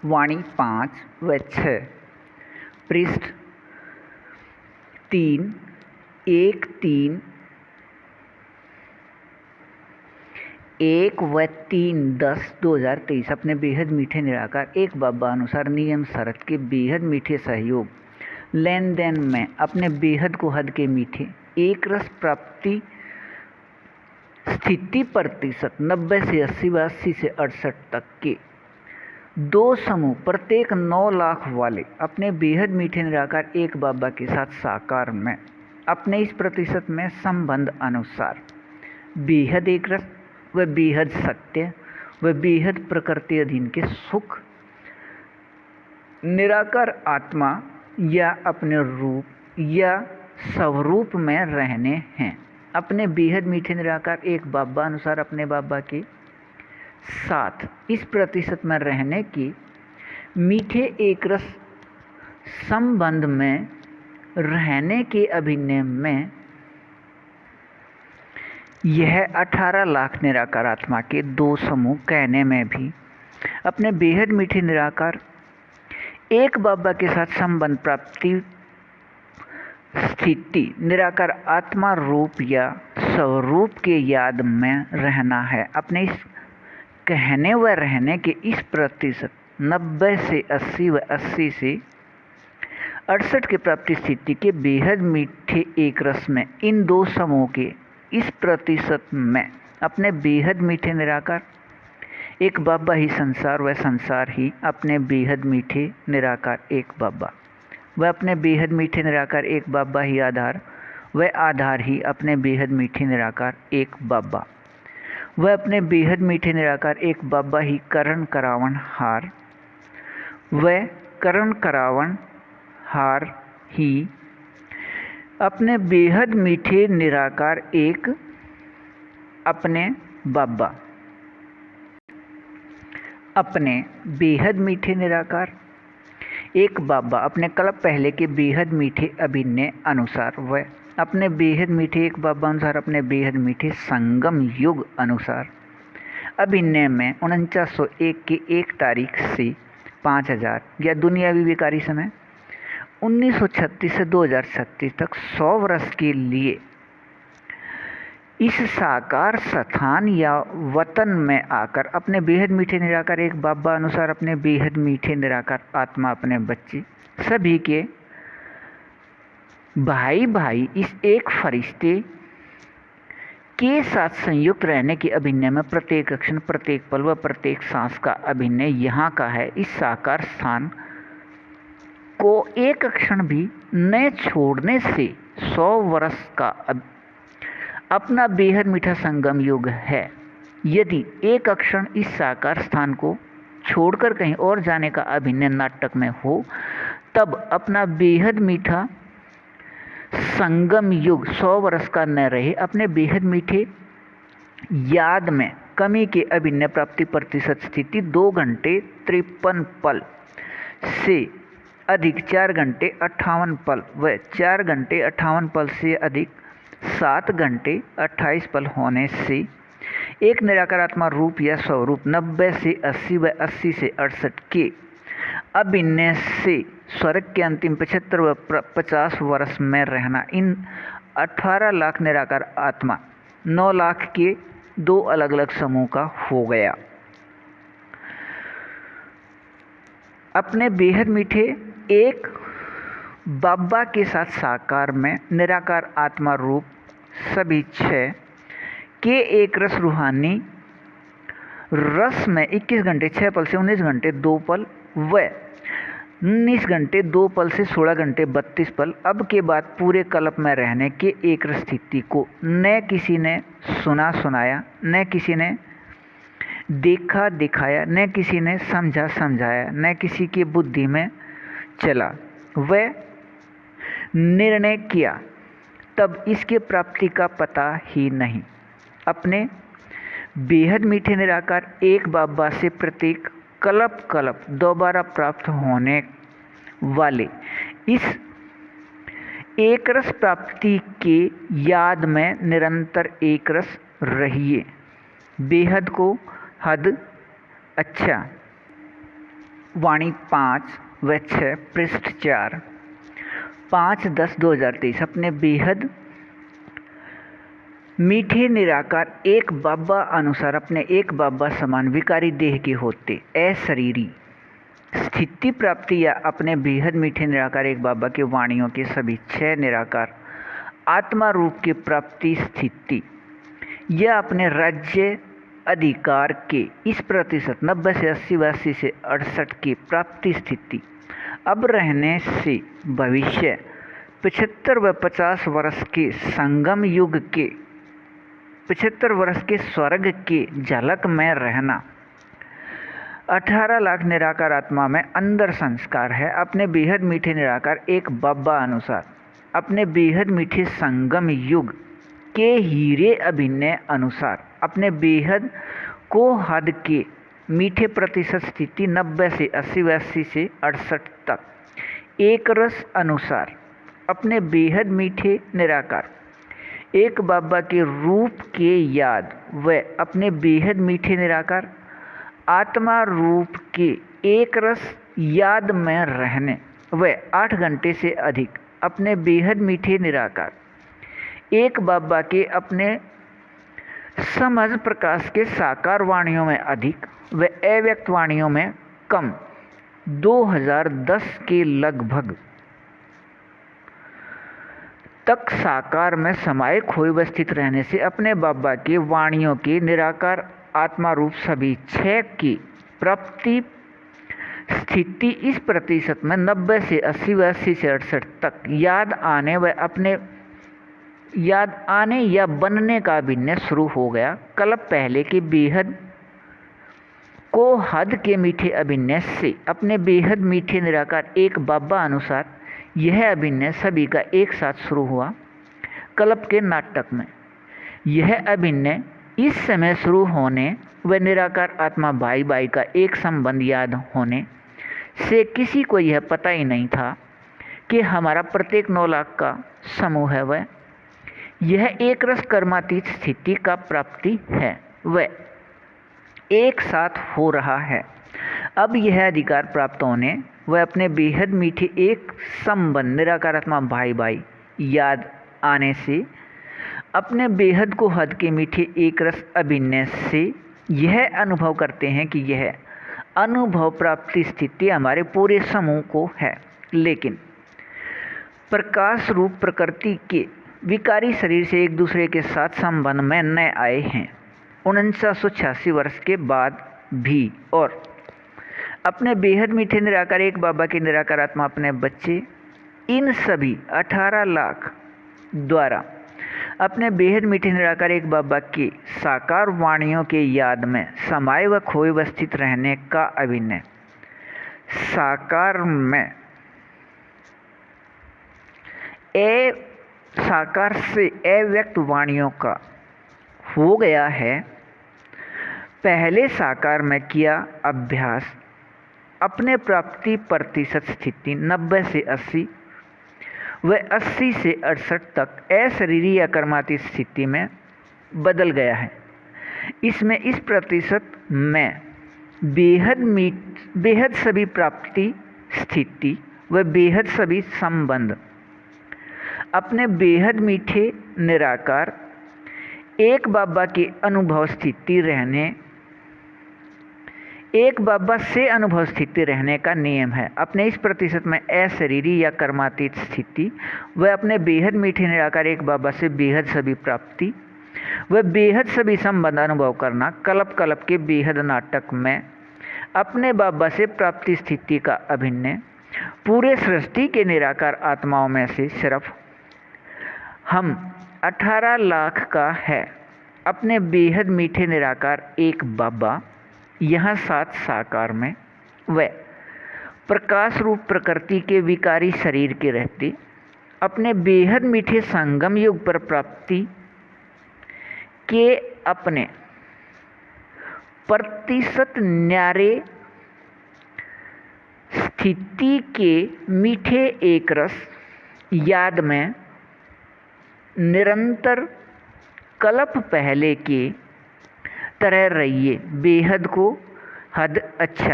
वाणी 5 व 6, पृष्ठ 3, 1, 3, 1 व 3, 10, 2023 अपने बेहद मीठे निराकार एक बाबा अनुसार नियम शरत के बेहद मीठे सहयोग लेन देन में अपने बेहद को हद के मीठे एक रस प्राप्ति स्थिति प्रतिशत 90 से 80 व 80 से 68 तक के दो समूह प्रत्येक 9 लाख वाले अपने बेहद मीठे निराकार एक बाबा के साथ साकार में अपने इस प्रतिशत में संबंध अनुसार बेहद एक रस व बेहद सत्य व बेहद प्रकृति अधीन के सुख निराकार आत्मा या अपने रूप या स्वरूप में रहने हैं। अपने बेहद मीठे निराकार एक बाबा अनुसार अपने बाबा के साथ इस प्रतिशत में रहने की मीठे एक रस संबंध में रहने के अभिनय में यह 18 लाख निराकार आत्मा के दो समूह कहने में भी अपने बेहद मीठे निराकार एक बाबा के साथ संबंध प्राप्ति स्थिति निराकार आत्मा रूप या स्वरूप के याद में रहना है। अपने इस कहने व रहने के इस प्रतिशत 90 से 80 व 80 से 68 के प्राप्ति स्थिति के बेहद मीठे एक रस में इन दो समूह के इस प्रतिशत में अपने बेहद मीठे निराकार एक बाबा ही संसार व संसार ही अपने बेहद मीठे निराकार एक बाबा व अपने बेहद मीठे निराकार एक बाबा ही आधार व आधार ही अपने बेहद मीठे निराकार एक बाबा व अपने बेहद मीठे निराकार एक बाबा ही करण करावन हार व करण करावन हार ही अपने बेहद मीठे निराकार एक अपने बाबा अपने बेहद मीठे निराकार एक बाबा अपने कल्प पहले के बेहद मीठे अभिनय अनुसार व अपने बेहद मीठे एक बाबा अनुसार अपने बेहद मीठे संगम युग अनुसार अभिनय में 4901 की 1 तारीख से 5000 या दुनियावी विकारी समय 1936 से 2036 तक 100 वर्ष के लिए इस साकार स्थान या वतन में आकर अपने बेहद मीठे निराकार एक बाबा अनुसार अपने बेहद मीठे निराकार आत्मा अपने बच्चे सभी के भाई भाई इस एक फरिश्ते के साथ संयुक्त रहने के अभिनय में प्रत्येक क्षण प्रत्येक पल व प्रत्येक सांस का अभिनय यहाँ का है। इस साकार स्थान को एक क्षण भी न छोड़ने से 100 वर्ष का अपना बेहद मीठा संगम युग है। यदि एक क्षण इस साकार स्थान को छोड़कर कहीं और जाने का अभिनय नाटक में हो तब अपना बेहद मीठा संगम युग 100 वर्ष का न रहे। अपने बेहद मीठे याद में कमी के अभिनय प्राप्ति प्रतिशत स्थिति 2 घंटे 53 पल से अधिक 4 घंटे 58 पल व 4 घंटे 58 पल से अधिक 7 घंटे 28 पल होने से एक निराकार आत्मा रूप या स्वरूप 90 से 80 व 80 से 68 के अभिनय से स्वर्ग के अंतिम 75 व 50 वर्ष में रहना इन 18 लाख निराकार आत्मा 9 लाख के दो अलग अलग समूह का हो गया। अपने बेहद मीठे एक बाबा के साथ साकार में निराकार आत्मा रूप सभी 6 के एक रस रूहानी रस में 21 घंटे 6 पल से 19 घंटे 2 पल व 19 घंटे 2 पल से 16 घंटे 32 पल अब के बाद पूरे कल्प में रहने के एक रस स्थिति को न किसी ने सुना सुनाया न किसी ने देखा दिखाया न किसी ने समझा समझाया न किसी की बुद्धि में चला व निर्णय किया तब इसके प्राप्ति का पता ही नहीं। अपने बेहद मीठे निराकार एक बाबा से प्रत्येक कल्प दोबारा प्राप्त होने वाले इस एक रस प्राप्ति के याद में निरंतर एक रस रहिए। बेहद को हद अच्छा वाणी 5 व 6 पृष्ठ 4 5/10/2023 अपने बेहद मीठे निराकार एक बाबा अनुसार अपने एक बाबा समान विकारी देह के होते अशरीरी स्थिति प्राप्ति या अपने बेहद मीठे निराकार एक बाबा के वाणियों के सभी 6 निराकार आत्मा रूप की प्राप्ति स्थिति या अपने राज्य अधिकार के इस प्रतिशत 90 से 80 व 80 से 68 की प्राप्ति स्थिति अब रहने से भविष्य 75 व 50 वर्ष के संगम युग के 75 वर्ष के स्वर्ग के झलक में रहना 18 लाख निराकार आत्मा में अंदर संस्कार है अपने बेहद मीठे निराकार एक बाबा अनुसार अपने बेहद मीठे संगम युग के हीरे अभिनय अनुसार अपने बेहद को हद के मीठे प्रतिशत स्थिति 90 से 80 व 80 से 68 तक एक रस अनुसार अपने बेहद मीठे निराकार एक बाबा के रूप के याद व अपने बेहद मीठे निराकार आत्मा रूप के एक रस याद में रहने व 8 घंटे से अधिक अपने बेहद मीठे निराकार एक बाबा के अपने समझ प्रकाश के साकार वाणियों में अधिक व अव्यक्त वाणियों में कम 2010 के लगभग तक साकार में समाये खोए अवस्थित रहने से अपने बाबा के वाणियों के निराकार आत्मा रूप सभी 6 की प्राप्ति स्थिति इस प्रतिशत में 90 से 80 व 80 से 68 तक याद आने या बनने का अभिनय शुरू हो गया कल्प पहले के बेहद को हद के मीठे अभिनय से अपने बेहद मीठे निराकार एक बाबा अनुसार यह अभिनय सभी का एक साथ शुरू हुआ कल्प के नाटक में यह अभिनय इस समय शुरू होने व निराकार आत्मा भाई भाई का एक संबंध याद होने से किसी को यह पता ही नहीं था कि हमारा प्रत्येक 9 लाख का समूह है वह यह एक रस कर्मातीत स्थिति का प्राप्ति है वह एक साथ हो रहा है अब यह अधिकार प्राप्त होने वह अपने बेहद मीठे एक संबंध निराकार आत्मा भाई भाई याद आने से अपने बेहद को हद के मीठे एक रस अभिनय से यह अनुभव करते हैं कि यह अनुभव प्राप्ति स्थिति हमारे पूरे समूह को है लेकिन प्रकाश रूप प्रकृति के विकारी शरीर से एक दूसरे के साथ संबंध में न आए हैं 1986 वर्ष के बाद भी और अपने बेहद मीठे निराकार एक बाबा के निराकार आत्मा अपने बच्चे इन सभी 18 लाख द्वारा अपने बेहद मीठे निराकार एक बाबा के साकार वाणियों के याद में समाये व खोए अवस्थित रहने का अभिनय साकार में साकार से अव्यक्त वाणियों का हो गया है पहले साकार में किया अभ्यास अपने प्राप्ति प्रतिशत स्थिति 90 से 80 व 80 से 68 तक अशरीरी या कर्मातीत स्थिति में बदल गया है इसमें इस प्रतिशत में बेहद सभी प्राप्ति स्थिति व बेहद सभी संबंध अपने बेहद मीठे निराकार एक बाबा के अनुभव स्थिति रहने एक बाबा से अनुभव स्थिति रहने का नियम है अपने इस प्रतिशत में अशरीरी या कर्मातीत स्थिति व अपने बेहद मीठे निराकार एक बाबा से बेहद सभी प्राप्ति व बेहद सभी संबंध अनुभव करना कल्प कल्प के बेहद नाटक में अपने बाबा से प्राप्ति स्थिति का अभिनय पूरे सृष्टि के निराकार आत्माओं में से सिर्फ हम 18 लाख का है अपने बेहद मीठे निराकार एक बाबा यहाँ 7 साकार में व प्रकाश रूप प्रकृति के विकारी शरीर के रहते अपने बेहद मीठे संगम युग पर प्राप्ति के अपने प्रतिशत न्यारे स्थिति के मीठे एक रस याद में निरंतर कल्प पहले के तरह रहिए बेहद को हद अच्छा